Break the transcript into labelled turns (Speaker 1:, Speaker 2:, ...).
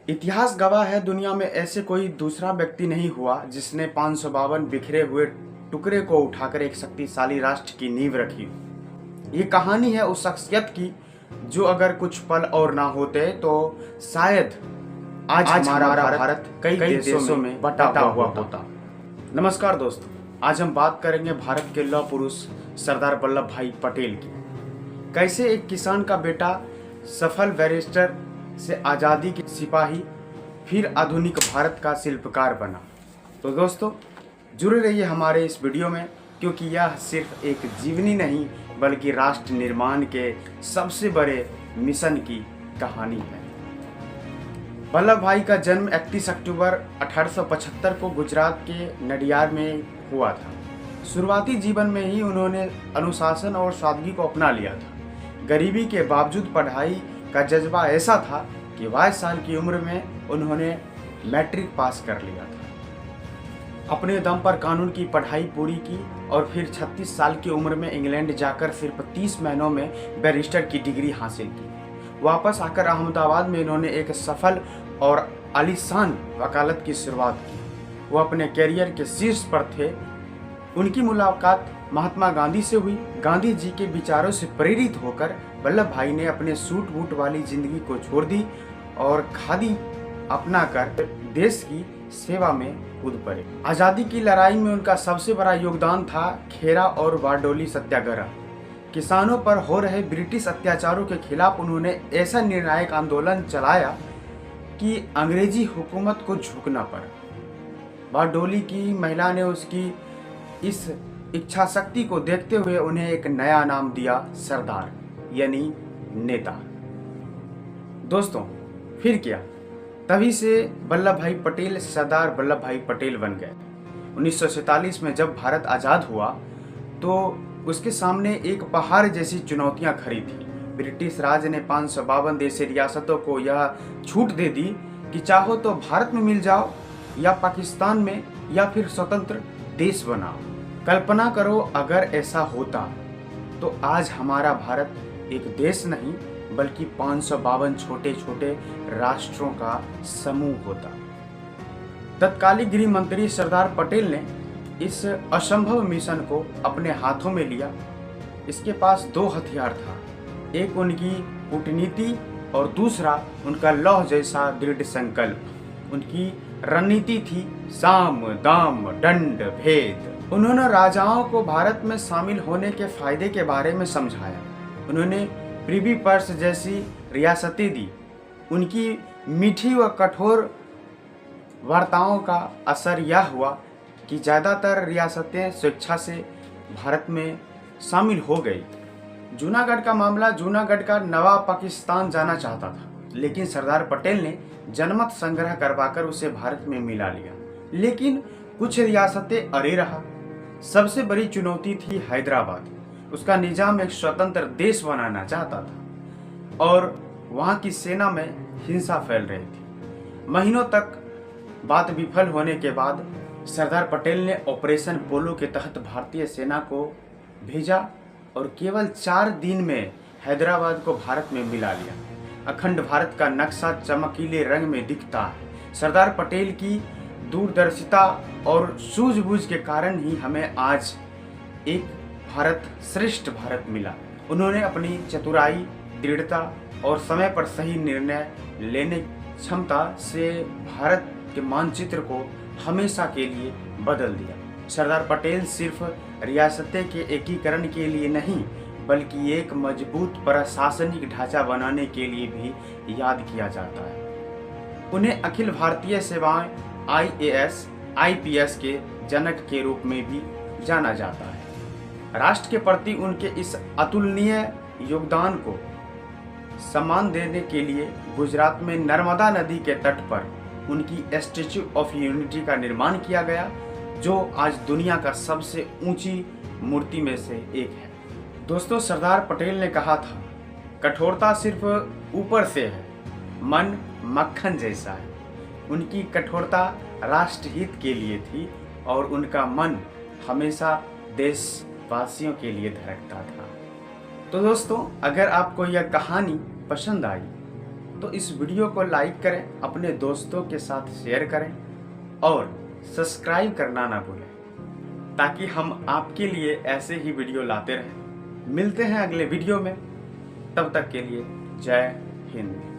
Speaker 1: इतिहास गवाह है, दुनिया में ऐसे कोई दूसरा व्यक्ति नहीं हुआ जिसने 552 बिखरे हुए टुकड़े को उठाकर एक शक्तिशाली राष्ट्र की नींव रखी हो। ये कहानी है उस शख्सियत की जो अगर कुछ पल और ना होते तो शायद आज हमारा भारत कई देशों में बटा हुआ होता। नमस्कार दोस्तों, आज हम बात करेंगे भारत के लौह पुरुष सरदार वल्लभ भाई पटेल की। कैसे एक किसान का बेटा सफल बैरिस्टर से आज़ादी के सिपाही फिर आधुनिक भारत का शिल्पकार बना। तो दोस्तों जुड़े रहिए हमारे इस वीडियो में, क्योंकि यह सिर्फ एक जीवनी नहीं बल्कि राष्ट्र निर्माण के सबसे बड़े मिशन की कहानी है। वल्लभ भाई का जन्म 31 अक्टूबर 1875 को गुजरात के नडियाद में हुआ था। शुरुआती जीवन में ही उन्होंने अनुशासन और सादगी को अपना लिया था। गरीबी के बावजूद पढ़ाई का जज्बा ऐसा था कि 22 साल की उम्र में उन्होंने मैट्रिक पास कर लिया था। अपने दम पर कानून की पढ़ाई पूरी की और फिर 36 साल की उम्र में इंग्लैंड जाकर सिर्फ 30 महीनों में बैरिस्टर की डिग्री हासिल की। वापस आकर अहमदाबाद में इन्होंने एक सफल और आलीशान वकालत की शुरुआत की। वो अपने कैरियर के शीर्ष पर थे। उनकी मुलाकात महात्मा गांधी से हुई। गांधी जी के विचारों से प्रेरित होकर वल्लभ भाई ने अपने सूट बूट वाली जिंदगी को छोड़ दी और खादी अपनाकर देश की सेवा में कूद पड़े। आज़ादी की लड़ाई में उनका सबसे बड़ा योगदान था खेरा और बारडोली सत्याग्रह। किसानों पर हो रहे ब्रिटिश अत्याचारों के खिलाफ उन्होंने ऐसा निर्णायक आंदोलन चलाया कि अंग्रेजी हुकूमत को झुकना पड़ा। बारडोली की महिला ने उसकी इस इच्छा शक्ति को देखते हुए उन्हें एक नया नाम दिया, सरदार यानी नेता। दोस्तों फिर क्या, तभी से वल्लभ भाई पटेल सरदार वल्लभ भाई पटेल बन गए। 1947 में जब भारत आज़ाद हुआ तो उसके सामने एक पहाड़ जैसी चुनौतियां खड़ी थी। ब्रिटिश राज ने 552 देशी रियासतों को यह छूट दे दी कि चाहो तो भारत में मिल जाओ या पाकिस्तान में या फिर स्वतंत्र देश बनाओ। कल्पना करो अगर ऐसा होता तो आज हमारा भारत एक देश नहीं बल्कि 552 छोटे छोटे राष्ट्रों का समूह होता। तत्कालीन गृह मंत्री सरदार पटेल ने इस असंभव मिशन को अपने हाथों में लिया। इसके पास दो हथियार था, एक उनकी कूटनीति और दूसरा उनका लौह जैसा दृढ़ संकल्प। उनकी रणनीति थी साम दाम दंड भेद। उन्होंने राजाओं को भारत में शामिल होने के फायदे के बारे में समझाया। उन्होंने प्रिवी पर्स जैसी रियासतें दी। उनकी मीठी व कठोर वार्ताओं का असर यह हुआ कि ज़्यादातर रियासतें स्वेच्छा से भारत में शामिल हो गई। जूनागढ़ का मामला, जूनागढ़ का नवाब पाकिस्तान जाना चाहता था, लेकिन सरदार पटेल ने जनमत संग्रह करवाकर उसे भारत में मिला लिया। लेकिन कुछ रियासतें अड़े रहा। सबसे बड़ी चुनौती थी हैदराबाद। उसका निजाम एक स्वतंत्र देश बनाना चाहता था और वहाँ की सेना में हिंसा फैल रही थी। महीनों तक बात विफल होने के बाद सरदार पटेल ने ऑपरेशन पोलो के तहत भारतीय सेना को भेजा और केवल 4 दिन में हैदराबाद को भारत में मिला लिया। अखंड भारत का नक्शा चमकीले रंग में दिखता है। सरदार पटेल की दूरदर्शिता और सूझबूझ के कारण ही हमें आज एक भारत श्रेष्ठ भारत मिला। उन्होंने अपनी चतुराई, दृढ़ता और समय पर सही निर्णय लेने की क्षमता से भारत के मानचित्र को हमेशा के लिए बदल दिया। सरदार पटेल सिर्फ रियासतें के एकीकरण के लिए नहीं बल्कि एक मजबूत प्रशासनिक ढांचा बनाने के लिए भी याद किया जाता है। उन्हें अखिल भारतीय सेवाएं IAS, IPS के जनक के रूप में भी जाना जाता है। राष्ट्र के प्रति उनके इस अतुलनीय योगदान को सम्मान देने के लिए गुजरात में नर्मदा नदी के तट पर उनकी स्टैच्यू ऑफ यूनिटी का निर्माण किया गया, जो आज दुनिया का सबसे ऊंची मूर्ति में से एक है। दोस्तों सरदार पटेल ने कहा था, कठोरता सिर्फ ऊपर से है, मन मक्खन जैसा है। उनकी कठोरता राष्ट्रहित के लिए थी और उनका मन हमेशा देशवासियों के लिए धड़कता था। तो दोस्तों अगर आपको यह कहानी पसंद आई, तो इस वीडियो को लाइक करें, अपने दोस्तों के साथ शेयर करें और सब्सक्राइब करना ना भूलें, ताकि हम आपके लिए ऐसे ही वीडियो लाते रहें। मिलते हैं अगले वीडियो में, तब तक के लिए जय हिंद।